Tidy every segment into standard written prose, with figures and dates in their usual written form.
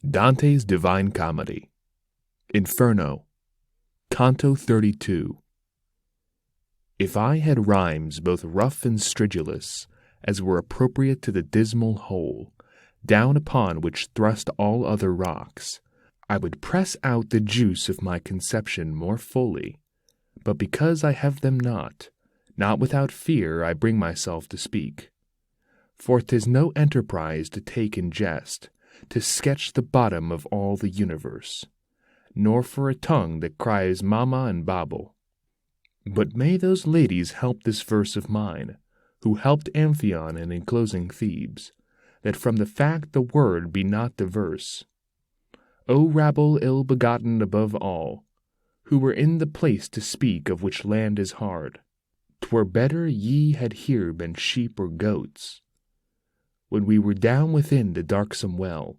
Dante's Divine Comedy, Inferno, Canto 32. If I had rhymes both rough and stridulous, as were appropriate to the dismal whole, down upon which thrust all other rocks, I would press out the juice of my conception more fully. But because I have them not without fear I bring myself to speak. For 'tis no enterprise to take in jest, to sketch the bottom of all the universe, nor for a tongue that cries Mama and Babel. But may those ladies help this verse of mine, who helped Amphion in enclosing Thebes, that from the fact the word be not diverse. O rabble ill-begotten above all, who were in the place to speak of which land is hard, 'twere better ye had here been sheep or goats. When we were down within the darksome well,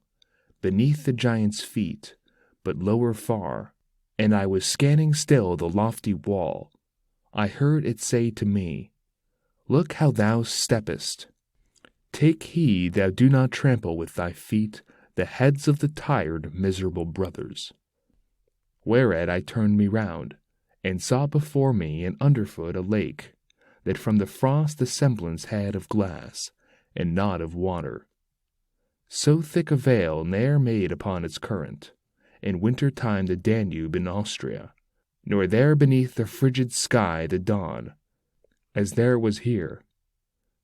beneath the giant's feet, but lower far, and I was scanning still the lofty wall, I heard it say to me, Look how thou steppest. Take heed thou do not trample with thy feet the heads of the tired, miserable brothers. Whereat I turned me round, and saw before me and underfoot a lake, that from the frost the semblance had of glass, and not of water. So thick a veil ne'er made upon its current, in winter time the Danube in Austria, nor there beneath the frigid sky the dawn, as there was here.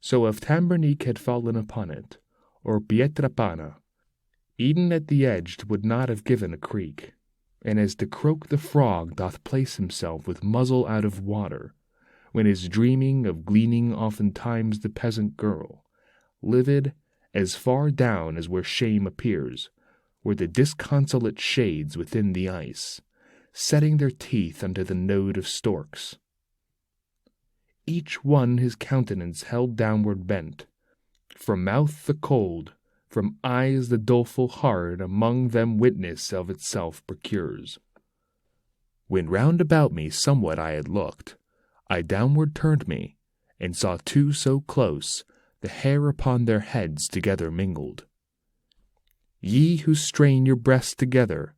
So if Tambernique had fallen upon it, or Pietrapana, Eden at the edge would not have given a creak. And as to croak the frog doth place himself with muzzle out of water, when is dreaming of gleaning oftentimes the peasant girl, livid, as far down as where shame appears, were the disconsolate shades within the ice, setting their teeth under the node of storks. Each one his countenance held downward bent, from mouth the cold, from eyes the doleful hard among them witness of itself procures. When round about me somewhat I had looked, I downward turned me, and saw two so close, the hair upon their heads together mingled. Ye who strain your breasts together,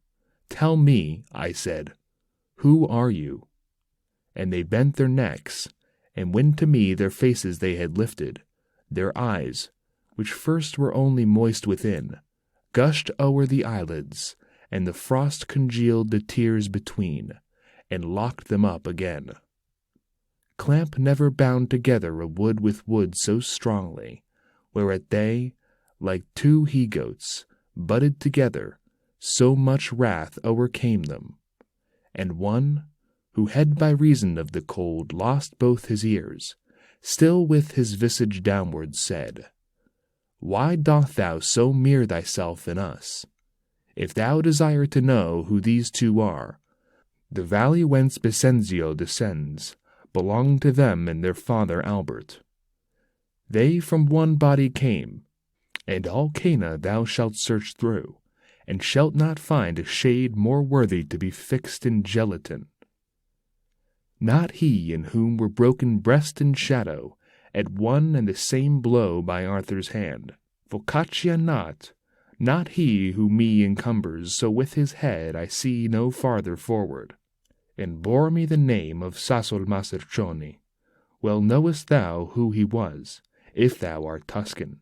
tell me, I said, who are you? And they bent their necks, and when to me their faces they had lifted, their eyes, which first were only moist within, gushed o'er the eyelids, and the frost congealed the tears between, and locked them up again. Clamp never bound together a wood with wood so strongly, whereat they, like two he-goats, butted together, so much wrath o'ercame them. And one, who had by reason of the cold lost both his ears, still with his visage downward said, Why doth thou so mirror thyself in us? If thou desire to know who these two are, the valley whence Bisenzio descends belonged to them and their father Albert. They from one body came, and all Cana thou shalt search through, and shalt not find a shade more worthy to be fixed in gelatin. Not he in whom were broken breast and shadow, at one and the same blow by Arthur's hand, Focaccia not he who me encumbers, so with his head I see no farther forward, and bore me the name of Sassol Masercioni. Well knowest thou who he was, if thou art Tuscan.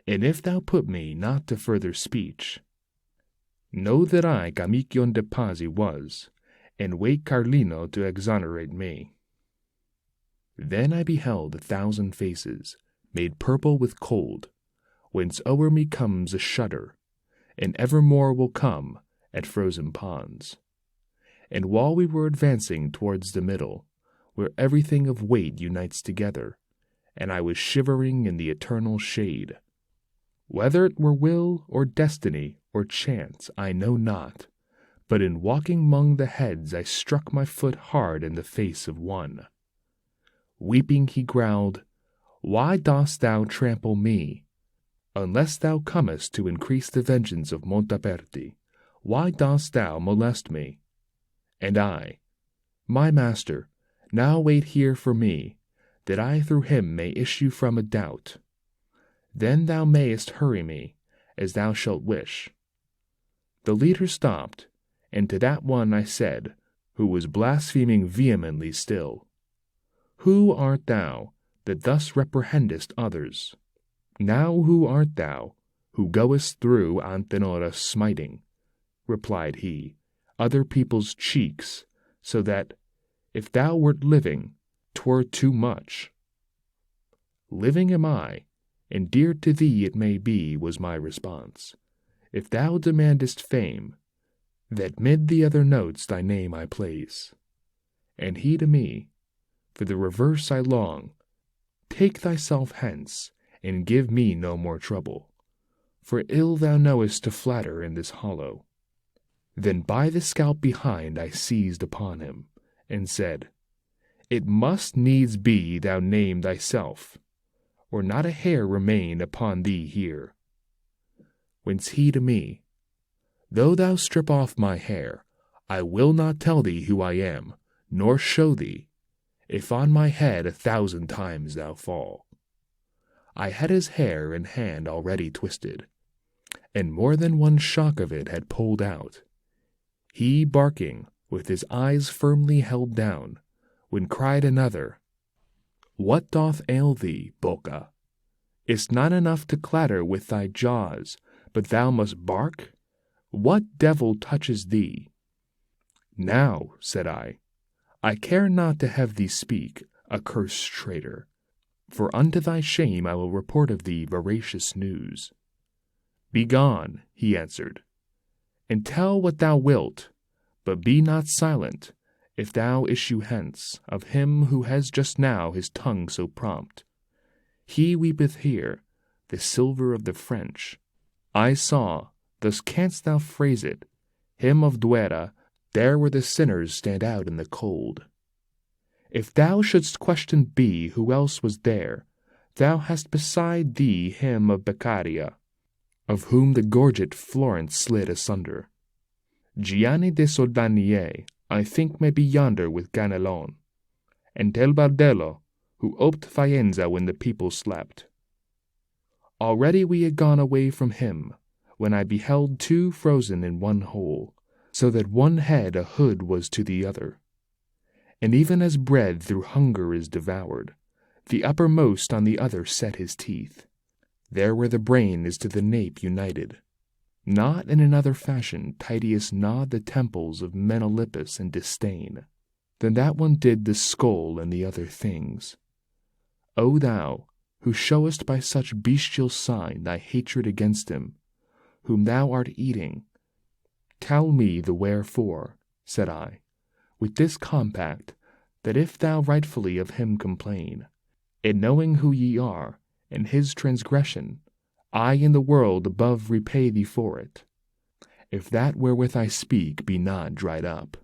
And if thou put me not to further speech, know that I Camicion de Pazzi was, and wait Carlino to exonerate me. Then I beheld 1,000 faces, made purple with cold, whence o'er me comes a shudder, and evermore will come at frozen ponds. And while we were advancing towards the middle, where everything of weight unites together, and I was shivering in the eternal shade, whether it were will or destiny or chance, I know not, but in walking among the heads I struck my foot hard in the face of one. Weeping he growled, Why dost thou trample me? Unless thou comest to increase the vengeance of Montaperti, why dost thou molest me? And I, My master, now wait here for me, that I through him may issue from a doubt. Then thou mayest hurry me, as thou shalt wish. The leader stopped, and to that one I said, who was blaspheming vehemently still, Who art thou that thus reprehendest others? Now who art thou, who goest through Antenora smiting, replied he, other people's cheeks, so that, if thou wert living, 'twere too much. Living am I, and dear to thee it may be, was my response. If thou demandest fame, that mid the other notes thy name I place. And he to me, for the reverse I long, take thyself hence, and give me no more trouble, for ill thou knowest to flatter in this hollow. Then by the scalp behind I seized upon him, and said, It must needs be thou name thyself, or not a hair remain upon thee here. Whence he to me, Though thou strip off my hair, I will not tell thee who I am, nor show thee, if on my head 1,000 times thou fall. I had his hair and hand already twisted, and more than one shock of it had pulled out. He barking, with his eyes firmly held down, when cried another, What doth ail thee, Bocca? Is't not enough to clatter with thy jaws, but thou must bark? What devil touches thee? Now, said I care not to have thee speak, accursed traitor, for unto thy shame I will report of thee veracious news. Begone, he answered, and tell what thou wilt, but be not silent, if thou issue hence, of him who has just now his tongue so prompt. He weepeth here, the silver of the French. I saw, thus canst thou phrase it, him of Duera, there where the sinners stand out in the cold. If thou shouldst question be who else was there, thou hast beside thee him of Beccaria, of whom the gorget Florence slid asunder. Gianni de Soldanier, I think, may be yonder with Ganelon, and Del Bardello, who oped Faenza when the people slept. Already we had gone away from him, when I beheld 2 frozen in one hole, so that one head a hood was to the other. And even as bread through hunger is devoured, the uppermost on the other set his teeth, there where the brain is to the nape united. Not in another fashion Titius gnawed the temples of Menalippus in disdain, than that one did the skull and the other things. O thou, who showest by such bestial sign thy hatred against him, whom thou art eating, tell me the wherefore, said I, with this compact, that if thou rightfully of him complain, in knowing who ye are, and his transgression, I in the world above repay thee for it, if that wherewith I speak be not dried up.